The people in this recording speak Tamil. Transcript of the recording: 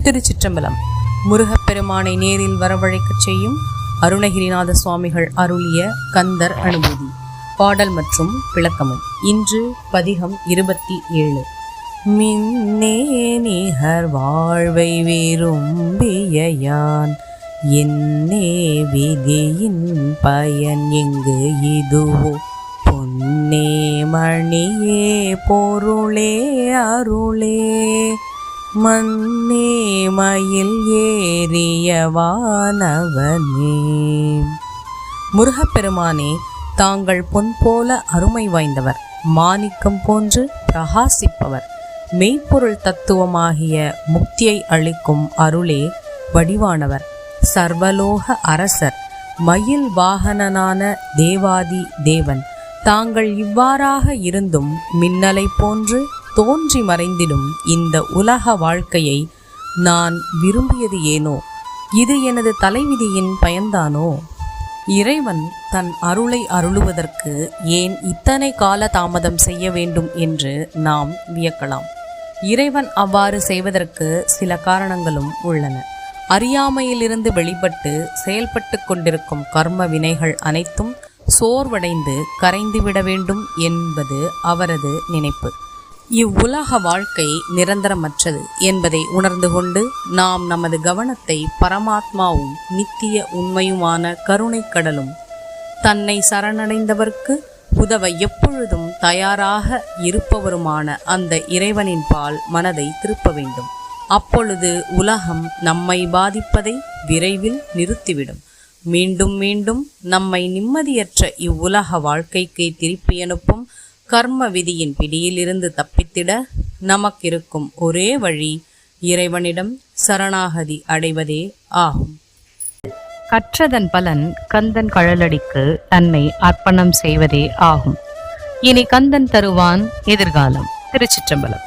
திருச்சிற்றம்பலம். முருகப்பெருமானை நேரில் வரவழைக்கச் செய்யும் அருணகிரிநாத சுவாமிகள் அருளிய கந்தர் அனுபூதி பாடல் மற்றும் விளக்கமும். இன்று பதிகம் 27. மின்னே நிகர் வாழ்வை விரும்பிய யான் என்னே விதியின் பயன் எங்கு இதுவோ பொன்னே மணியே பொருளே அருளே மன்னே மயில் ஏறிய வானவனே. முருகப்பெருமானே, தாங்கள் பொன் போல அருமை வாய்ந்தவர், மாணிக்கம் போன்று பிரகாசிப்பவர், மெய்ப்பொருள் தத்துவமாகிய முக்தியை அளிக்கும் அருளே வடிவானவர், சர்வலோக அரசர், மயில் வாகனனான தேவாதி தேவன். தாங்கள் இவ்வாறாக இருந்தும் மின்னலை போன்று தோன்றி மறைந்திடும் இந்த உலக வாழ்க்கையை நான் விரும்பியது ஏனோ? இது எனது தலைவிதியின் பயன்தானோ? இறைவன் தன் அருளை அருளுவதற்கு ஏன் இத்தனை கால தாமதம் செய்ய வேண்டும் என்று நாம் வியக்கலாம். இறைவன் அவ்வாறு செய்வதற்கு சில காரணங்களும் உள்ளன. அறியாமையிலிருந்து வெளிப்பட்டு செயல்பட்டு கொண்டிருக்கும் கர்ம வினைகள் அனைத்தும் சோர்வடைந்து கரைந்துவிட வேண்டும் என்பது அவரது நினைப்பு. இவ்வுலக வாழ்க்கை நிரந்தரமற்றது என்பதை உணர்ந்து கொண்டு நாம் நமது கவனத்தை பரமாத்மாவும் நித்திய உண்மையுமான கருணை கடலும் தன்னை சரணடைந்தவர்க்கு உதவ எப்பொழுதும் தயாராக இருப்பவருமான அந்த இறைவனின் பால் மனதை திருப்ப வேண்டும். அப்பொழுது உலகம் நம்மை பாதிப்பதை விரைவில் நிறுத்திவிடும். மீண்டும் மீண்டும் நம்மை நிம்மதியற்ற இவ்வுலக வாழ்க்கைக்கு திருப்பி அனுப்பும் கர்ம விதியின் பிடியிலிருந்து தப்பித்திட நமக்கிருக்கும் ஒரே வழி இறைவனிடம் சரணாகதி அடைவதே ஆகும். கற்றதன் பலன் கந்தன் கழலடிக்கு தன்னை அர்ப்பணம் செய்வதே ஆகும். இனி கந்தன் தருவான் எதிர்காலம். திருச்சிற்றம்பலம்.